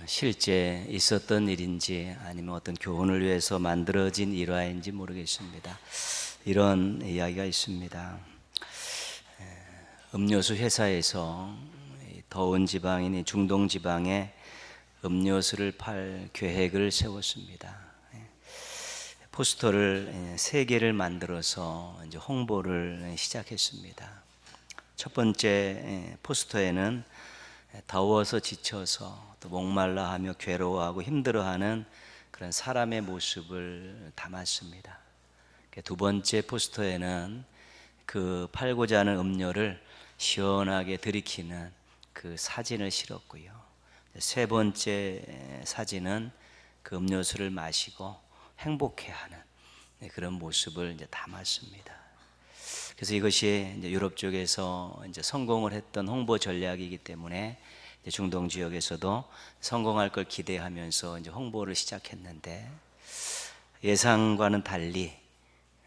실제 있었던 일인지 아니면 어떤 교훈을 위해서 만들어진 일화인지 모르겠습니다. 이런 이야기가 있습니다. 음료수 회사에서 더운 지방인 중동 지방에 음료수를 팔 계획을 세웠습니다. 포스터를 3개를 만들어서 이제 홍보를 시작했습니다. 첫 번째 포스터에는 더워서 지쳐서 또 목말라 하며 괴로워하고 힘들어하는 그런 사람의 모습을 담았습니다. 두 번째 포스터에는 그 팔고자 하는 음료를 시원하게 들이키는 그 사진을 실었고요. 세 번째 사진은 그 음료수를 마시고 행복해하는 그런 모습을 이제 담았습니다. 그래서 이것이 이제 유럽 쪽에서 이제 성공을 했던 홍보 전략이기 때문에 이제 중동 지역에서도 성공할 걸 기대하면서 이제 홍보를 시작했는데 예상과는 달리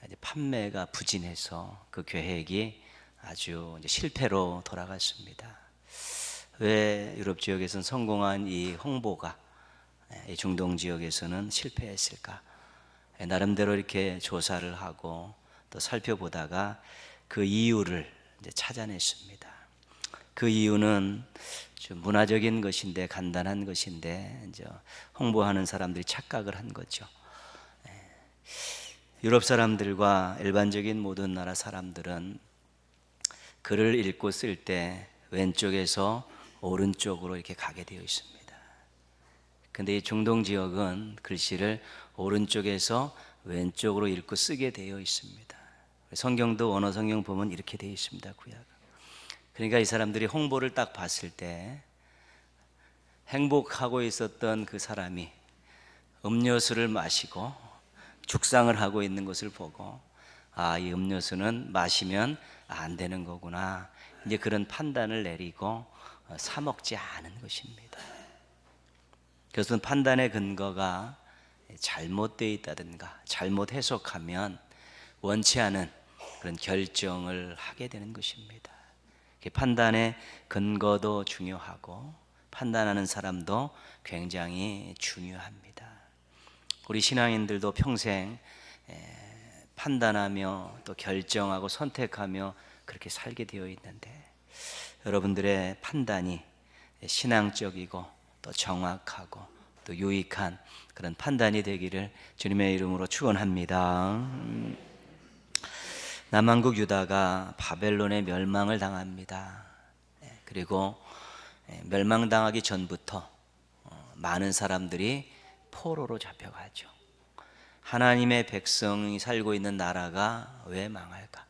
이제 판매가 부진해서 그 계획이 아주 이제 실패로 돌아갔습니다. 왜 유럽 지역에서는 성공한 이 홍보가 이 중동 지역에서는 실패했을까? 나름대로 이렇게 조사를 하고 또 살펴보다가 그 이유를 이제 찾아냈습니다. 그 이유는 좀 문화적인 것인데, 간단한 것인데 이제 홍보하는 사람들이 착각을 한 거죠. 유럽 사람들과 일반적인 모든 나라 사람들은 글을 읽고 쓸 때 왼쪽에서 오른쪽으로 이렇게 가게 되어 있습니다. 근데 이 중동 지역은 글씨를 오른쪽에서 왼쪽으로 읽고 쓰게 되어 있습니다. 성경도 원어 성경 보면 이렇게 되어 있습니다. 구약. 그러니까 이 사람들이 홍보를 딱 봤을 때 행복하고 있었던 그 사람이 음료수를 마시고 죽상을 하고 있는 것을 보고 이 음료수는 마시면 안 되는 거구나, 이제 그런 판단을 내리고 사 먹지 않은 것입니다. 그것은 판단의 근거가 잘못되어 있다든가 잘못 해석하면 원치 않은 그런 결정을 하게 되는 것입니다. 판단의 근거도 중요하고 판단하는 사람도 굉장히 중요합니다. 우리 신앙인들도 평생 판단하며 또 결정하고 선택하며 그렇게 살게 되어 있는데, 여러분들의 판단이 신앙적이고 또 정확하고 또 유익한 그런 판단이 되기를 주님의 이름으로 축원합니다. 남왕국 유다가 바벨론의 멸망을 당합니다. 그리고 멸망당하기 전부터 많은 사람들이 포로로 잡혀가죠. 하나님의 백성이 살고 있는 나라가 왜 망할까?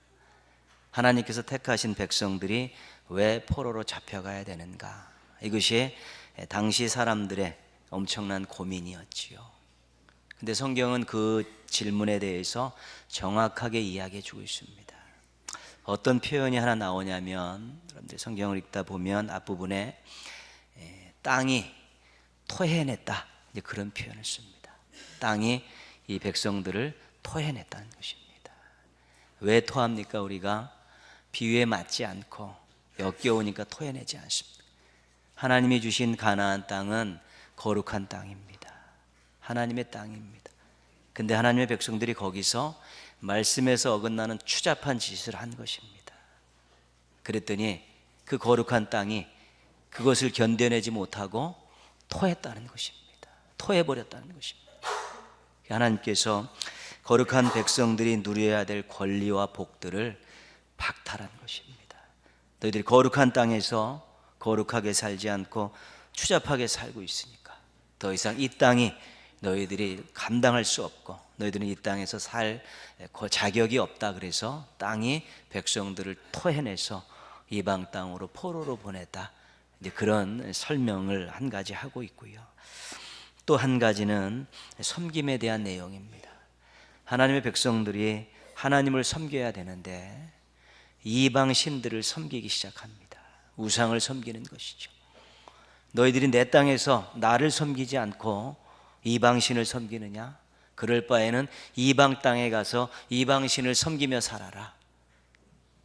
하나님께서 택하신 백성들이 왜 포로로 잡혀가야 되는가? 이것이 당시 사람들의 엄청난 고민이었지요. 근데 성경은 그 질문에 대해서 정확하게 이야기해 주고 있습니다. 어떤 표현이 하나 나오냐면, 여러분들 성경을 읽다 보면 앞부분에 땅이 토해냈다, 이제 그런 표현을 씁니다. 땅이 이 백성들을 토해냈다는 것입니다. 왜 토합니까? 우리가 비유에 맞지 않고 역겨우니까 토해내지 않습니다. 하나님이 주신 가나안 땅은 거룩한 땅입니다. 하나님의 땅입니다. 근데 하나님의 백성들이 거기서 말씀에서 어긋나는 추잡한 짓을 한 것입니다. 그랬더니 그 거룩한 땅이 그것을 견뎌내지 못하고 토했다는 것입니다. 토해버렸다는 것입니다. 하나님께서 거룩한 백성들이 누려야 될 권리와 복들을 박탈한 것입니다. 너희들이 거룩한 땅에서 거룩하게 살지 않고 추잡하게 살고 있으니까 더 이상 이 땅이 너희들이 감당할 수 없고 너희들은 이 땅에서 살 자격이 없다. 그래서 땅이 백성들을 토해내서 이방 땅으로 포로로 보냈다. 이제 그런 설명을 한 가지 하고 있고요. 또 한 가지는 섬김에 대한 내용입니다. 하나님의 백성들이 하나님을 섬겨야 되는데 이방 신들을 섬기기 시작합니다. 우상을 섬기는 것이죠. 너희들이 내 땅에서 나를 섬기지 않고 이방 신을 섬기느냐? 그럴 바에는 이방 땅에 가서 이방 신을 섬기며 살아라.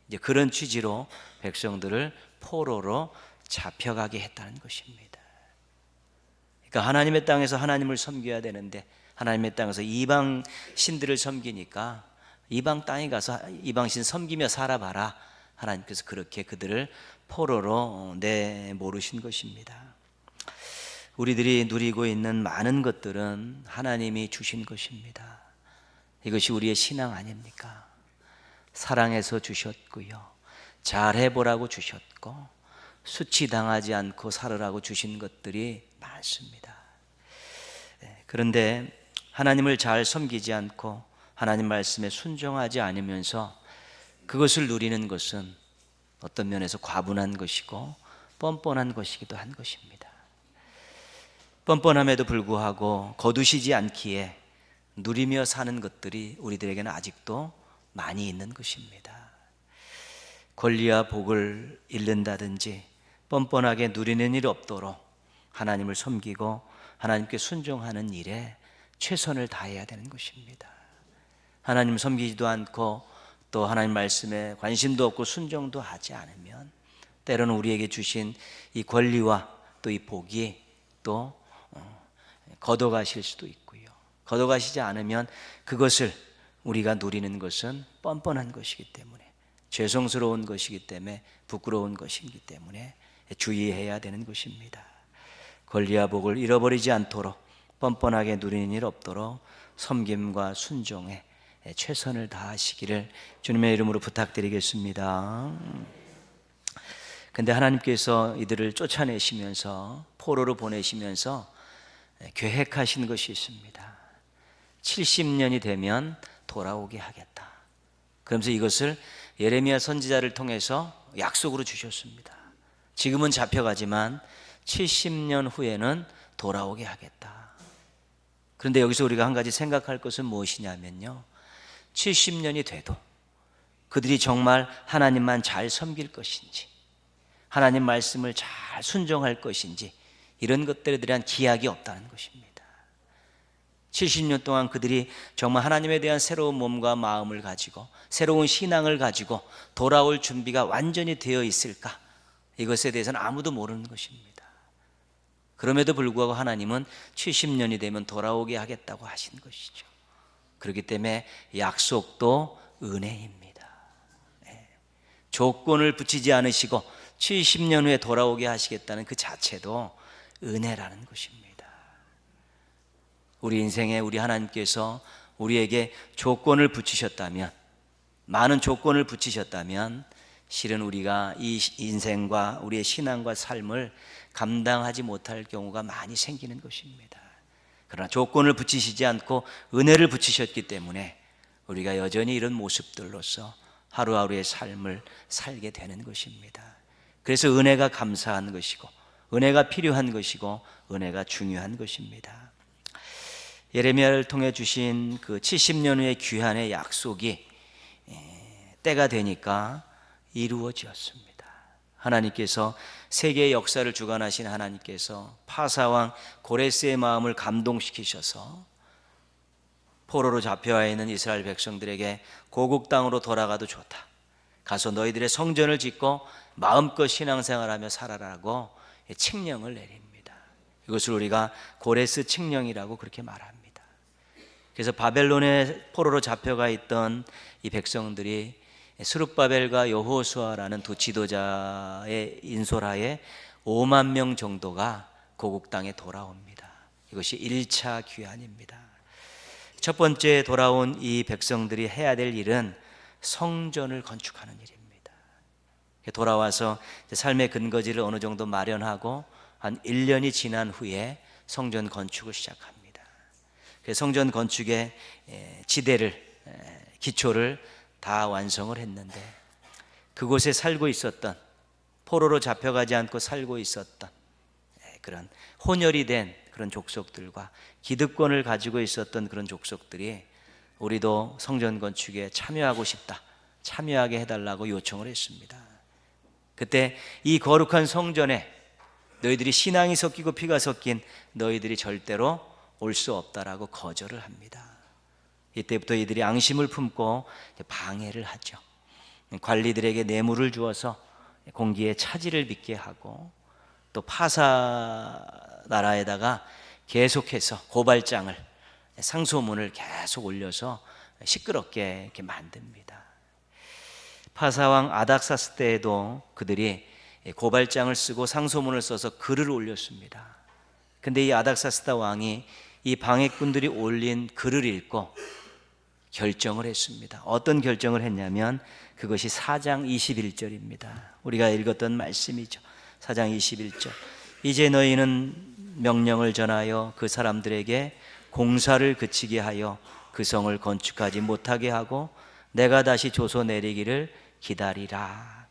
이제 그런 취지로 백성들을 포로로 잡혀가게 했다는 것입니다. 그러니까 그러니까 하나님의 땅에서 하나님을 섬겨야 되는데 하나님의 땅에서 이방 신들을 섬기니까 이방 땅에 가서 이방 신 섬기며 살아봐라. 하나님께서 그렇게 그들을 포로로 내모르신 것입니다. 우리들이 누리고 있는 많은 것들은 하나님이 주신 것입니다. 이것이 우리의 신앙 아닙니까? 사랑해서 주셨고요, 잘해보라고 주셨고, 수치당하지 않고 살으라고 주신 것들이 많습니다. 그런데 하나님을 잘 섬기지 않고 하나님 말씀에 순종하지 않으면서 그것을 누리는 것은 어떤 면에서 과분한 것이고 뻔뻔한 것이기도 한 것입니다. 뻔뻔함에도 불구하고 거두시지 않기에 누리며 사는 것들이 우리들에게는 아직도 많이 있는 것입니다. 권리와 복을 잃는다든지 뻔뻔하게 누리는 일 없도록 하나님을 섬기고 하나님께 순종하는 일에 최선을 다해야 되는 것입니다. 하나님 섬기지도 않고 또 하나님 말씀에 관심도 없고 순종도 하지 않으면 때로는 우리에게 주신 이 권리와 또 이 복이 또 걷어가실 수도 있고요, 걷어가시지 않으면 그것을 우리가 누리는 것은 뻔뻔한 것이기 때문에, 죄송스러운 것이기 때문에, 부끄러운 것이기 때문에 주의해야 되는 것입니다. 권리와 복을 잃어버리지 않도록 뻔뻔하게 누리는 일 없도록 섬김과 순종에 최선을 다하시기를 주님의 이름으로 부탁드리겠습니다. 근데 하나님께서 이들을 쫓아내시면서 포로로 보내시면서 계획하신 것이 있습니다. 70년이 되면 돌아오게 하겠다. 그러면서 이것을 예레미야 선지자를 통해서 약속으로 주셨습니다. 지금은 잡혀가지만 70년 후에는 돌아오게 하겠다. 그런데 여기서 우리가 한 가지 생각할 것은 무엇이냐면요, 70년이 돼도 그들이 정말 하나님만 잘 섬길 것인지, 하나님 말씀을 잘 순종할 것인지, 이런 것들에 대한 기약이 없다는 것입니다. 70년 동안 그들이 정말 하나님에 대한 새로운 몸과 마음을 가지고 새로운 신앙을 가지고 돌아올 준비가 완전히 되어 있을까? 이것에 대해서는 아무도 모르는 것입니다. 그럼에도 불구하고 하나님은 70년이 되면 돌아오게 하겠다고 하신 것이죠. 그렇기 때문에 약속도 은혜입니다. 조건을 붙이지 않으시고 70년 후에 돌아오게 하시겠다는 그 자체도 은혜라는 것입니다. 우리 인생에 우리 하나님께서 우리에게 조건을 붙이셨다면, 많은 조건을 붙이셨다면 실은 우리가 이 인생과 우리의 신앙과 삶을 감당하지 못할 경우가 많이 생기는 것입니다. 그러나 조건을 붙이시지 않고 은혜를 붙이셨기 때문에 우리가 여전히 이런 모습들로서 하루하루의 삶을 살게 되는 것입니다. 그래서 은혜가 감사한 것이고 은혜가 필요한 것이고 은혜가 중요한 것입니다. 예레미야를 통해 주신 그 70년 후의 귀환의 약속이 때가 되니까 이루어졌습니다. 하나님께서 세계의 역사를 주관하신 하나님께서 파사왕 고레스의 마음을 감동시키셔서 포로로 잡혀와 있는 이스라엘 백성들에게 고국 땅으로 돌아가도 좋다, 가서 너희들의 성전을 짓고 마음껏 신앙생활하며 살아라고 칙령을 내립니다. 이것을 우리가 고레스 칙령이라고 그렇게 말합니다. 그래서 바벨론의 포로로 잡혀가 있던 이 백성들이 스룹바벨과 여호수아라는 두 지도자의 인솔하에 5만 명 정도가 고국 땅에 돌아옵니다. 이것이 1차 귀환입니다. 첫 번째 돌아온 이 백성들이 해야 될 일은 성전을 건축하는 일입니다. 돌아와서 삶의 근거지를 어느 정도 마련하고 한 1년이 지난 후에 성전 건축을 시작합니다. 성전 건축의 기초를 다 완성을 했는데, 그곳에 살고 있었던, 포로로 잡혀가지 않고 살고 있었던 그런 혼혈이 된 그런 족속들과 기득권을 가지고 있었던 그런 족속들이 우리도 성전 건축에 참여하고 싶다, 참여하게 해달라고 요청을 했습니다. 그때 이 거룩한 성전에 너희들이 신앙이 섞이고 피가 섞인 너희들이 절대로 올 수 없다라고 거절을 합니다. 이때부터 이들이 앙심을 품고 방해를 하죠. 관리들에게 뇌물을 주어서 공기에 차질을 빚게 하고, 또 파사 나라에다가 계속해서 고발장을, 상소문을 계속 올려서 시끄럽게 이렇게 만듭니다. 파사왕 아닥사스 때에도 그들이 고발장을 쓰고 상소문을 써서 글을 올렸습니다. 근데 이 아닥사스다 왕이 이 방해꾼들이 올린 글을 읽고 결정을 했습니다. 어떤 결정을 했냐면 그것이 4장 21절입니다. 우리가 읽었던 말씀이죠. 4장 21절. 이제 너희는 명령을 전하여 그 사람들에게 공사를 그치게 하여 그 성을 건축하지 못하게 하고 내가 다시 조서 내리기를 기다리라.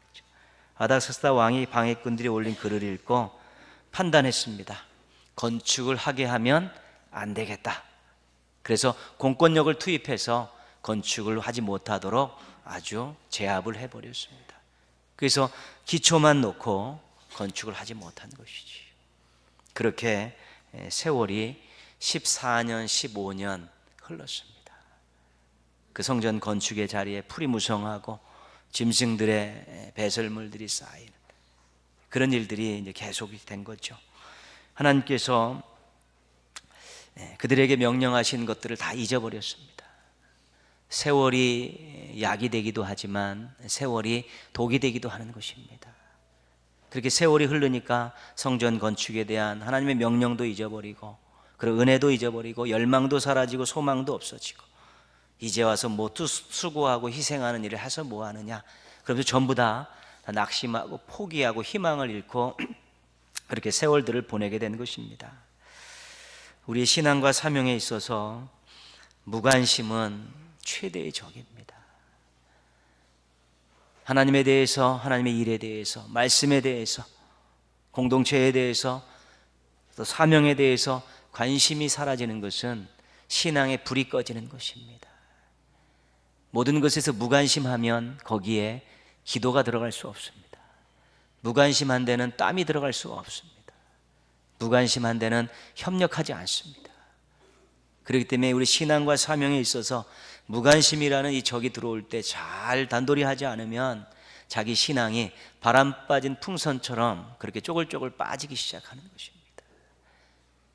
아닥사스다 왕이 방해꾼들이 올린 글을 읽고 판단했습니다. 건축을 하게 하면 안 되겠다. 그래서 공권력을 투입해서 건축을 하지 못하도록 아주 제압을 해버렸습니다. 그래서 기초만 놓고 건축을 하지 못한 것이지. 그렇게 세월이 14년, 15년 흘렀습니다. 그 성전 건축의 자리에 풀이 무성하고 짐승들의 배설물들이 쌓이는 그런 일들이 이제 계속이 된 거죠. 하나님께서 그들에게 명령하신 것들을 다 잊어버렸습니다. 세월이 약이 되기도 하지만 세월이 독이 되기도 하는 것입니다. 그렇게 세월이 흐르니까 성전 건축에 대한 하나님의 명령도 잊어버리고, 그리고 은혜도 잊어버리고, 열망도 사라지고, 소망도 없어지고, 이제 와서 뭐 수고하고 희생하는 일을 해서 뭐 하느냐, 그러면서 전부 다 낙심하고 포기하고 희망을 잃고 그렇게 세월들을 보내게 된 것입니다. 우리의 신앙과 사명에 있어서 무관심은 최대의 적입니다. 하나님에 대해서, 하나님의 일에 대해서, 말씀에 대해서, 공동체에 대해서, 또 사명에 대해서 관심이 사라지는 것은 신앙의 불이 꺼지는 것입니다. 모든 것에서 무관심하면 거기에 기도가 들어갈 수 없습니다. 무관심한 데는 땀이 들어갈 수가 없습니다. 무관심한 데는 협력하지 않습니다. 그렇기 때문에 우리 신앙과 사명에 있어서 무관심이라는 이 적이 들어올 때 잘 단돌이 하지 않으면 자기 신앙이 바람 빠진 풍선처럼 그렇게 쪼글쪼글 빠지기 시작하는 것입니다.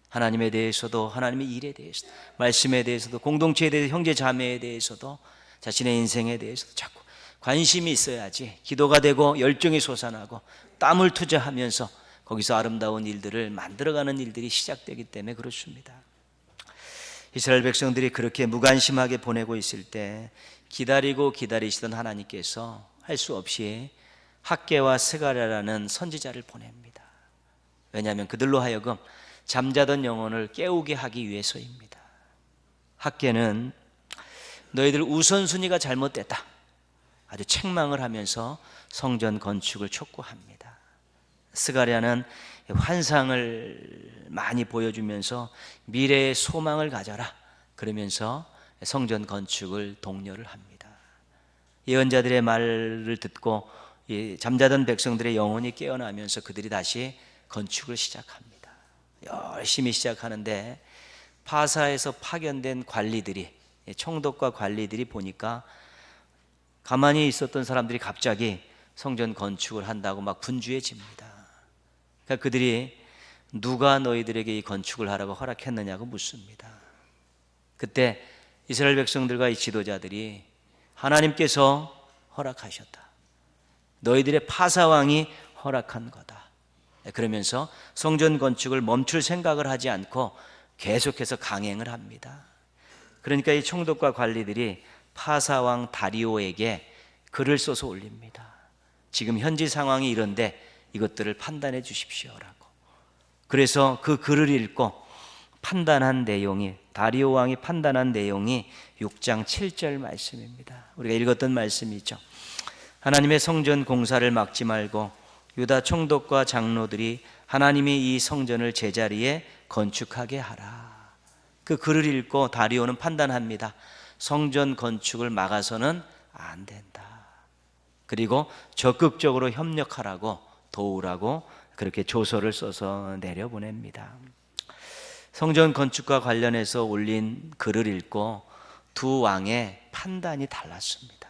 하나님에 대해서도, 하나님의 일에 대해서도, 말씀에 대해서도, 공동체에 대해서, 형제 자매에 대해서도, 자신의 인생에 대해서도 자꾸 관심이 있어야지 기도가 되고 열정이 솟아나고 땀을 투자하면서 거기서 아름다운 일들을 만들어가는 일들이 시작되기 때문에 그렇습니다. 이스라엘 백성들이 그렇게 무관심하게 보내고 있을 때 기다리고 기다리시던 하나님께서 할 수 없이 학개와 스가랴라는 선지자를 보냅니다. 왜냐하면 그들로 하여금 잠자던 영혼을 깨우게 하기 위해서입니다. 학개는 너희들 우선순위가 잘못됐다, 아주 책망을 하면서 성전 건축을 촉구합니다. 스가랴는 환상을 많이 보여주면서 미래의 소망을 가져라 그러면서 성전 건축을 독려를 합니다. 예언자들의 말을 듣고 잠자던 백성들의 영혼이 깨어나면서 그들이 다시 건축을 시작합니다. 열심히 시작하는데 파사에서 파견된 관리들이, 총독과 관리들이 보니까 가만히 있었던 사람들이 갑자기 성전 건축을 한다고 막 분주해집니다. 그러니까 그들이 누가 너희들에게 이 건축을 하라고 허락했느냐고 묻습니다. 그때 이스라엘 백성들과 이 지도자들이 하나님께서 허락하셨다, 너희들의 파사왕이 허락한 거다, 그러면서 성전 건축을 멈출 생각을 하지 않고 계속해서 강행을 합니다. 그러니까 이 총독과 관리들이 파사왕 다리오에게 글을 써서 올립니다. 지금 현지 상황이 이런데 이것들을 판단해 주십시오라고. 그래서 그 글을 읽고 판단한 내용이, 다리오 왕이 판단한 내용이 6장 7절 말씀입니다. 우리가 읽었던 말씀이죠. 하나님의 성전 공사를 막지 말고 유다 총독과 장로들이 하나님이 이 성전을 제자리에 건축하게 하라. 그 글을 읽고 다리오는 판단합니다. 성전 건축을 막아서는 안 된다. 그리고 적극적으로 협력하라고, 도우라고 그렇게 조서를 써서 내려보냅니다. 성전 건축과 관련해서 올린 글을 읽고 두 왕의 판단이 달랐습니다.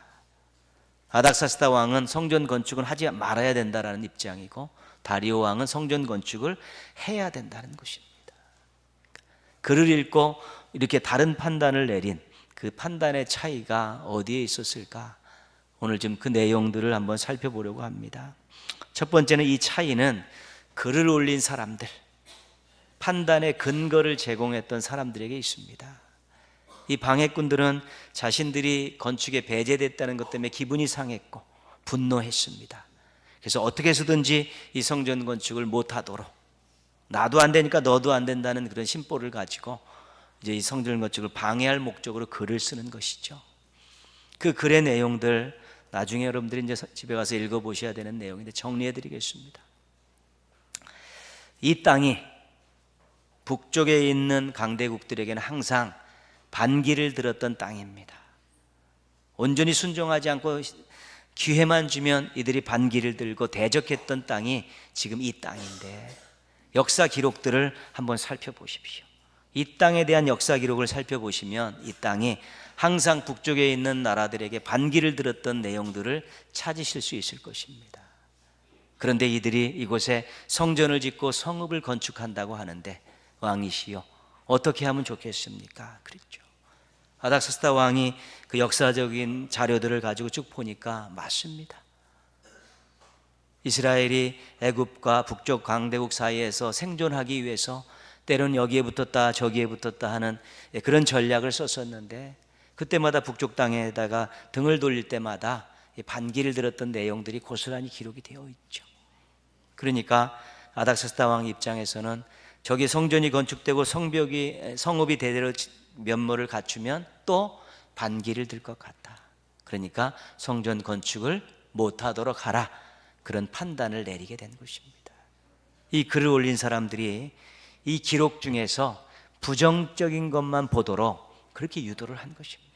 아닥사스다 왕은 성전 건축은 하지 말아야 된다라는 입장이고, 다리오 왕은 성전 건축을 해야 된다는 것입니다. 글을 읽고 이렇게 다른 판단을 내린 그 판단의 차이가 어디에 있었을까? 오늘 좀 그 내용들을 한번 살펴보려고 합니다. 첫 번째는 이 차이는 글을 올린 사람들, 판단의 근거를 제공했던 사람들에게 있습니다. 이 방해꾼들은 자신들이 건축에 배제됐다는 것 때문에 기분이 상했고 분노했습니다. 그래서 어떻게 해서든지 이 성전 건축을 못하도록, 나도 안 되니까 너도 안 된다는 그런 심보를 가지고 이제 이 성전 건축을 방해할 목적으로 글을 쓰는 것이죠. 그 글의 내용들 나중에 여러분들이 이제 집에 가서 읽어보셔야 되는 내용인데 정리해 드리겠습니다. 이 땅이 북쪽에 있는 강대국들에게는 항상 반기를 들었던 땅입니다. 온전히 순종하지 않고 기회만 주면 이들이 반기를 들고 대적했던 땅이 지금 이 땅인데, 역사 기록들을 한번 살펴보십시오. 이 땅에 대한 역사 기록을 살펴보시면 이 땅이 항상 북쪽에 있는 나라들에게 반기를 들었던 내용들을 찾으실 수 있을 것입니다. 그런데 이들이 이곳에 성전을 짓고 성읍을 건축한다고 하는데, 왕이시여 어떻게 하면 좋겠습니까? 그랬죠. 아닥사스다 왕이 그 역사적인 자료들을 가지고 쭉 보니까 맞습니다. 이스라엘이 애굽과 북쪽 강대국 사이에서 생존하기 위해서 때로는 여기에 붙었다 저기에 붙었다 하는 그런 전략을 썼었는데, 그때마다 북쪽 땅에다가 등을 돌릴 때마다 반기를 들었던 내용들이 고스란히 기록이 되어 있죠. 그러니까 아닥사스다 왕 입장에서는 저기 성전이 건축되고 성읍이 대대로 면모를 갖추면 또 반기를 들 것 같다. 그러니까 성전 건축을 못하도록 하라, 그런 판단을 내리게 된 것입니다. 이 글을 올린 사람들이 이 기록 중에서 부정적인 것만 보도록 그렇게 유도를 한 것입니다.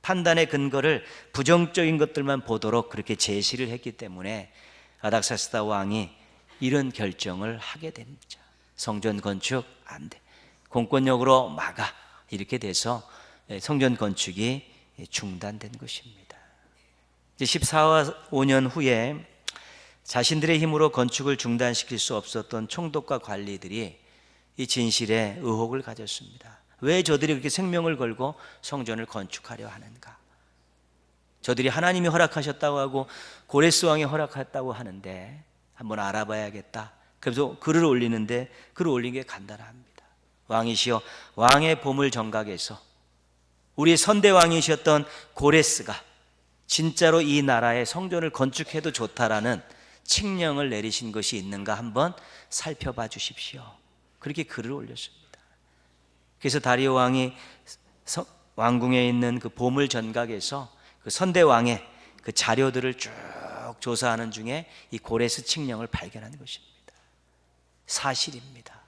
판단의 근거를 부정적인 것들만 보도록 그렇게 제시를 했기 때문에 아닥사스다 왕이 이런 결정을 하게 됩니다. 성전 건축 안 돼, 공권력으로 막아, 이렇게 돼서 성전 건축이 중단된 것입니다. 이제 14와 5년 후에 자신들의 힘으로 건축을 중단시킬 수 없었던 총독과 관리들이 이 진실에 의혹을 가졌습니다. 왜 저들이 그렇게 생명을 걸고 성전을 건축하려 하는가? 저들이 하나님이 허락하셨다고 하고 고레스 왕이 허락했다고 하는데 한번 알아봐야겠다. 그래서 글을 올리는데, 글을 올린 게 간단합니다. 왕이시여, 왕의 보물 정각에서 우리 선대왕이셨던 고레스가 진짜로 이 나라에 성전을 건축해도 좋다라는 칙령을 내리신 것이 있는가 한번 살펴봐 주십시오. 그렇게 글을 올렸습니다. 그래서 다리오 왕이 왕궁에 있는 그 보물 전각에서 그 선대왕의 그 자료들을 쭉 조사하는 중에 이 고레스 칙령을 발견한 것입니다. 사실입니다.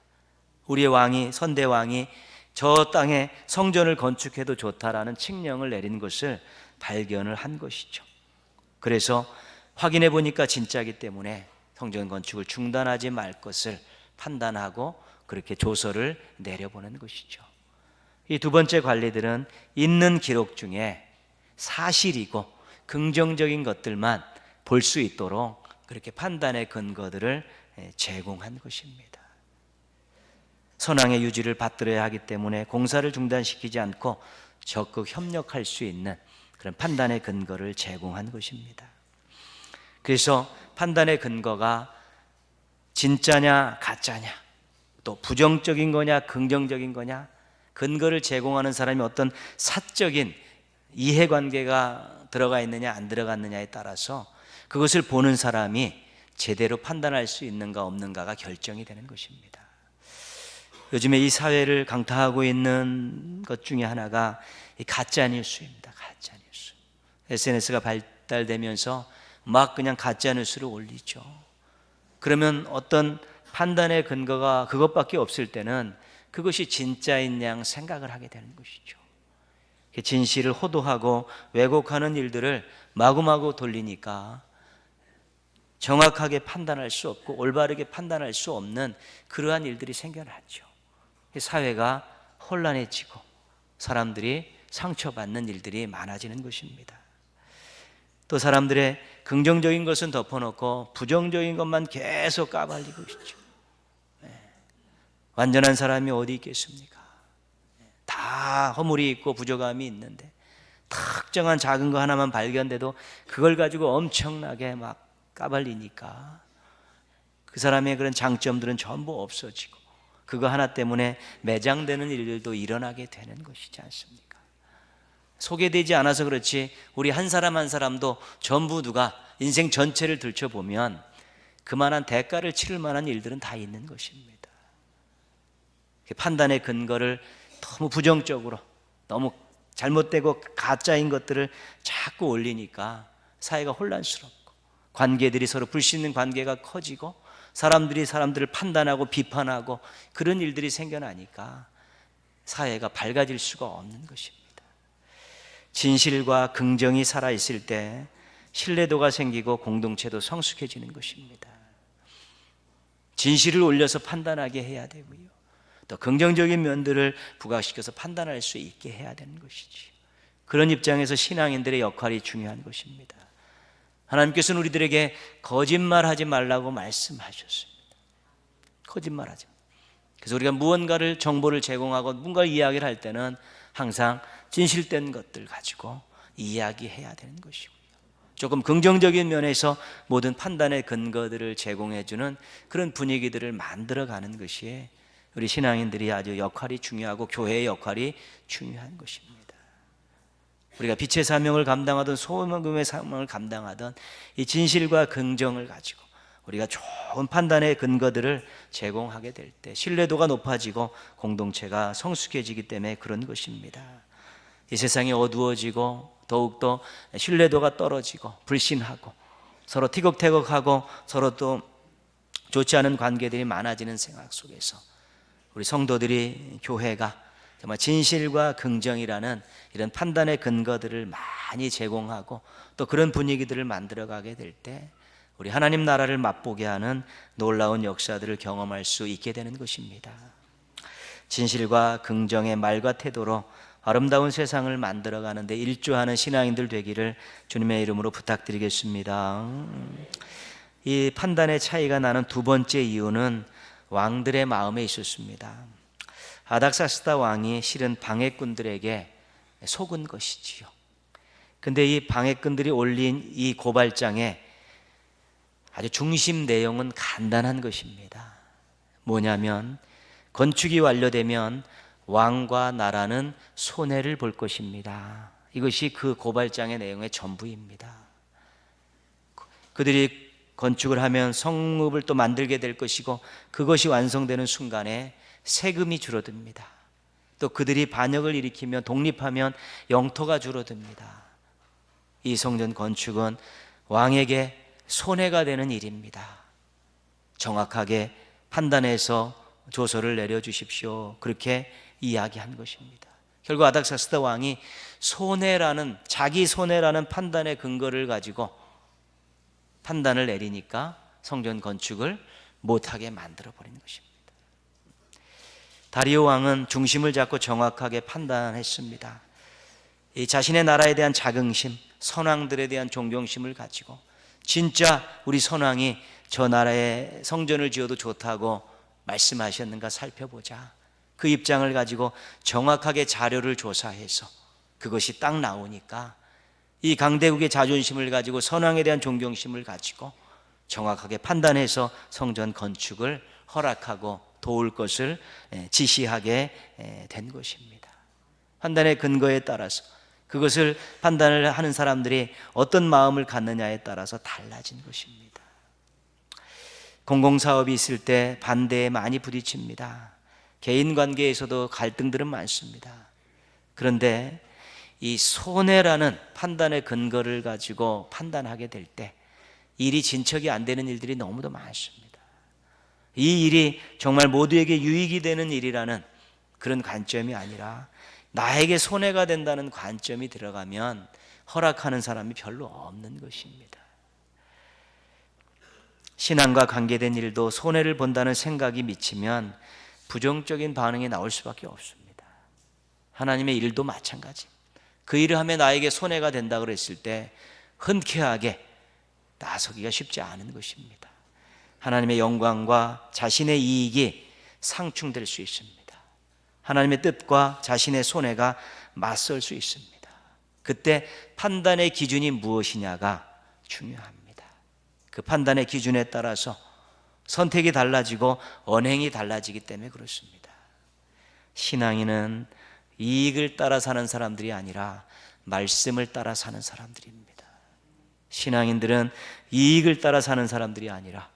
우리의 왕이, 선대왕이 저 땅에 성전을 건축해도 좋다라는 칙령을 내린 것을 발견을 한 것이죠. 그래서 확인해 보니까 진짜이기 때문에 성전 건축을 중단하지 말 것을 판단하고 그렇게 조서를 내려보낸 것이죠. 이 두 번째 관리들은 있는 기록 중에 사실이고 긍정적인 것들만 볼 수 있도록 그렇게 판단의 근거들을 제공한 것입니다. 선왕의 유지를 받들어야 하기 때문에 공사를 중단시키지 않고 적극 협력할 수 있는 그런 판단의 근거를 제공한 것입니다. 그래서 판단의 근거가 진짜냐 가짜냐, 또 부정적인 거냐 긍정적인 거냐, 근거를 제공하는 사람이 어떤 사적인 이해관계가 들어가 있느냐 안 들어갔느냐에 따라서 그것을 보는 사람이 제대로 판단할 수 있는가 없는가가 결정이 되는 것입니다. 요즘에 이 사회를 강타하고 있는 것 중에 하나가 이 가짜뉴스입니다. 가짜뉴스. SNS가 발달되면서 막 그냥 가짜뉴스를 올리죠. 그러면 어떤 판단의 근거가 그것밖에 없을 때는 그것이 진짜인 양 생각을 하게 되는 것이죠. 진실을 호도하고 왜곡하는 일들을 마구마구 돌리니까 정확하게 판단할 수 없고 올바르게 판단할 수 없는 그러한 일들이 생겨나죠. 사회가 혼란해지고 사람들이 상처받는 일들이 많아지는 것입니다. 또 사람들의 긍정적인 것은 덮어놓고 부정적인 것만 계속 까발리고 있죠. 완전한 사람이 어디 있겠습니까? 다 허물이 있고 부족함이 있는데 특정한 작은 거 하나만 발견돼도 그걸 가지고 엄청나게 막 까발리니까 그 사람의 그런 장점들은 전부 없어지고 그거 하나 때문에 매장되는 일들도 일어나게 되는 것이지 않습니까? 소개되지 않아서 그렇지 우리 한 사람 한 사람도 전부 누가 인생 전체를 들춰보면 그만한 대가를 치를 만한 일들은 다 있는 것입니다. 판단의 근거를 너무 부정적으로 너무 잘못되고 가짜인 것들을 자꾸 올리니까 사회가 혼란스럽고 관계들이 서로 불신는 관계가 커지고 사람들이 사람들을 판단하고 비판하고 그런 일들이 생겨나니까 사회가 밝아질 수가 없는 것입니다. 진실과 긍정이 살아있을 때 신뢰도가 생기고 공동체도 성숙해지는 것입니다. 진실을 올려서 판단하게 해야 되고요, 또 긍정적인 면들을 부각시켜서 판단할 수 있게 해야 되는 것이지. 그런 입장에서 신앙인들의 역할이 중요한 것입니다. 하나님께서는 우리들에게 거짓말하지 말라고 말씀하셨습니다. 거짓말하지 마. 그래서 우리가 무언가를 정보를 제공하고 뭔가 이야기를 할 때는 항상 진실된 것들 가지고 이야기해야 되는 것이고요, 조금 긍정적인 면에서 모든 판단의 근거들을 제공해주는 그런 분위기들을 만들어가는 것이 우리 신앙인들이 아주 역할이 중요하고 교회의 역할이 중요한 것입니다. 우리가 빛의 사명을 감당하던 소금의 사명을 감당하던 이 진실과 긍정을 가지고 우리가 좋은 판단의 근거들을 제공하게 될 때 신뢰도가 높아지고 공동체가 성숙해지기 때문에 그런 것입니다. 이 세상이 어두워지고 더욱더 신뢰도가 떨어지고 불신하고 서로 티격태격하고 서로 또 좋지 않은 관계들이 많아지는 생각 속에서 우리 성도들이, 교회가 정말 진실과 긍정이라는 이런 판단의 근거들을 많이 제공하고 또 그런 분위기들을 만들어가게 될 때 우리 하나님 나라를 맛보게 하는 놀라운 역사들을 경험할 수 있게 되는 것입니다. 진실과 긍정의 말과 태도로 아름다운 세상을 만들어가는데 일조하는 신앙인들 되기를 주님의 이름으로 부탁드리겠습니다. 이 판단의 차이가 나는 두 번째 이유는 왕들의 마음에 있었습니다. 아닥사스다 왕이 실은 방해꾼들에게 속은 것이지요. 근데 이 방해꾼들이 올린 이 고발장에 아주 중심 내용은 간단한 것입니다. 뭐냐면 건축이 완료되면 왕과 나라는 손해를 볼 것입니다. 이것이 그 고발장의 내용의 전부입니다. 그들이 건축을 하면 성읍을 또 만들게 될 것이고 그것이 완성되는 순간에 세금이 줄어듭니다. 또 그들이 반역을 일으키면 독립하면 영토가 줄어듭니다. 이 성전 건축은 왕에게 손해가 되는 일입니다. 정확하게 판단해서 조서를 내려주십시오. 그렇게 이야기한 것입니다. 결국 아닥사스다 왕이 자기 손해라는 판단의 근거를 가지고 판단을 내리니까 성전 건축을 못하게 만들어버린 것입니다. 다리오 왕은 중심을 잡고 정확하게 판단했습니다. 이 자신의 나라에 대한 자긍심, 선왕들에 대한 존경심을 가지고 진짜 우리 선왕이 저 나라에 성전을 지어도 좋다고 말씀하셨는가 살펴보자. 그 입장을 가지고 정확하게 자료를 조사해서 그것이 딱 나오니까 이 강대국의 자존심을 가지고 선왕에 대한 존경심을 가지고 정확하게 판단해서 성전 건축을 허락하고 도울 것을 지시하게 된 것입니다. 판단의 근거에 따라서 그것을 판단을 하는 사람들이 어떤 마음을 갖느냐에 따라서 달라진 것입니다. 공공사업이 있을 때 반대에 많이 부딪힙니다. 개인 관계에서도 갈등들은 많습니다. 그런데 이 손해라는 판단의 근거를 가지고 판단하게 될 때 일이 진척이 안 되는 일들이 너무도 많습니다. 이 일이 정말 모두에게 유익이 되는 일이라는 그런 관점이 아니라 나에게 손해가 된다는 관점이 들어가면 허락하는 사람이 별로 없는 것입니다. 신앙과 관계된 일도 손해를 본다는 생각이 미치면 부정적인 반응이 나올 수밖에 없습니다. 하나님의 일도 마찬가지. 그 일을 하면 나에게 손해가 된다 그랬을 때 흔쾌하게 나서기가 쉽지 않은 것입니다. 하나님의 영광과 자신의 이익이 상충될 수 있습니다. 하나님의 뜻과 자신의 손해가 맞설 수 있습니다. 그때 판단의 기준이 무엇이냐가 중요합니다. 그 판단의 기준에 따라서 선택이 달라지고 언행이 달라지기 때문에 그렇습니다. 신앙인은 이익을 따라 사는 사람들이 아니라 말씀을 따라 사는 사람들입니다. 신앙인들은 이익을 따라 사는 사람들이 아니라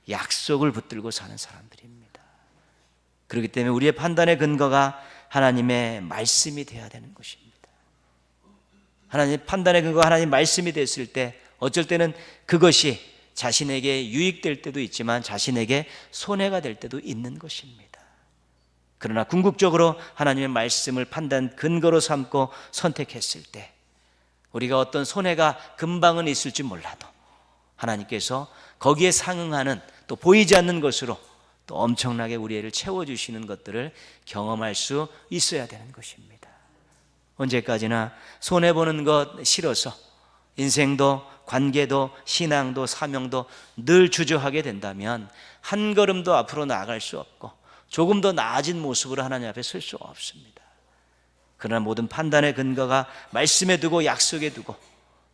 약속을 붙들고 사는 사람들입니다. 그렇기 때문에 우리의 판단의 근거가 하나님의 말씀이 되어야 되는 것입니다. 하나님 판단의 근거가 하나님 말씀이 됐을 때 어쩔 때는 그것이 자신에게 유익될 때도 있지만 자신에게 손해가 될 때도 있는 것입니다. 그러나 궁극적으로 하나님의 말씀을 판단 근거로 삼고 선택했을 때 우리가 어떤 손해가 금방은 있을지 몰라도 하나님께서 거기에 상응하는 또 보이지 않는 것으로 또 엄청나게 우리를 채워주시는 것들을 경험할 수 있어야 되는 것입니다. 언제까지나 손해보는 것 싫어서 인생도 관계도 신앙도 사명도 늘 주저하게 된다면 한 걸음도 앞으로 나아갈 수 없고 조금 더 나아진 모습으로 하나님 앞에 설 수 없습니다. 그러나 모든 판단의 근거가 말씀에 두고 약속에 두고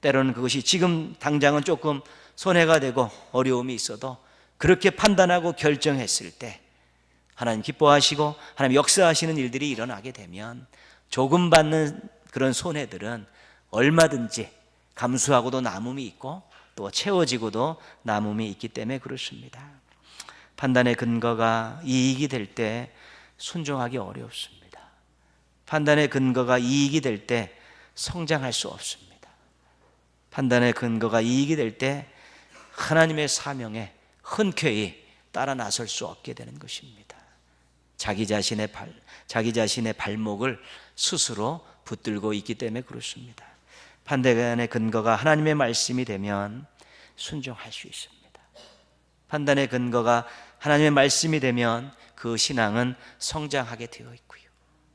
때로는 그것이 지금 당장은 조금 손해가 되고 어려움이 있어도 그렇게 판단하고 결정했을 때 하나님 기뻐하시고 하나님 역사하시는 일들이 일어나게 되면 조금 받는 그런 손해들은 얼마든지 감수하고도 남음이 있고 또 채워지고도 남음이 있기 때문에 그렇습니다. 판단의 근거가 이익이 될 때 순종하기 어렵습니다. 판단의 근거가 이익이 될 때 성장할 수 없습니다. 판단의 근거가 이익이 될 때 하나님의 사명에 흔쾌히 따라 나설 수 없게 되는 것입니다. 자기 자신의 발목을 스스로 붙들고 있기 때문에 그렇습니다. 판단의 근거가 하나님의 말씀이 되면 순종할 수 있습니다. 판단의 근거가 하나님의 말씀이 되면 그 신앙은 성장하게 되어 있고요.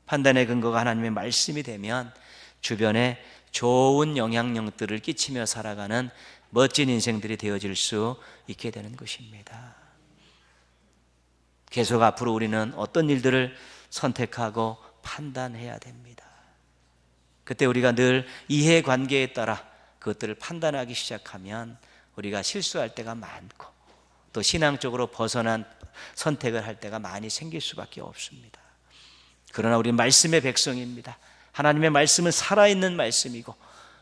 판단의 근거가 하나님의 말씀이 되면 주변에 좋은 영향력들을 끼치며 살아가는 멋진 인생들이 되어질 수 있게 되는 것입니다. 계속 앞으로 우리는 어떤 일들을 선택하고 판단해야 됩니다. 그때 우리가 늘 이해관계에 따라 그것들을 판단하기 시작하면 우리가 실수할 때가 많고 또 신앙적으로 벗어난 선택을 할 때가 많이 생길 수밖에 없습니다. 그러나 우리 말씀의 백성입니다. 하나님의 말씀은 살아있는 말씀이고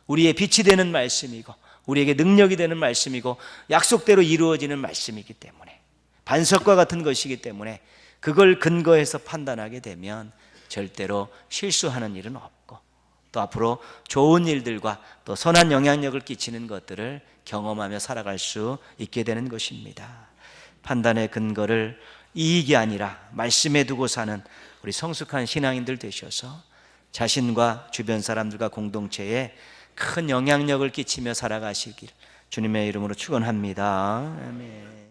우리의 빛이 되는 말씀이고 우리에게 능력이 되는 말씀이고 약속대로 이루어지는 말씀이기 때문에 반석과 같은 것이기 때문에 그걸 근거해서 판단하게 되면 절대로 실수하는 일은 없고 또 앞으로 좋은 일들과 또 선한 영향력을 끼치는 것들을 경험하며 살아갈 수 있게 되는 것입니다. 판단의 근거를 이익이 아니라 말씀에 두고 사는 우리 성숙한 신앙인들 되셔서 자신과 주변 사람들과 공동체에 큰 영향력을 끼치며 살아가시길 주님의 이름으로 축원합니다. 아멘.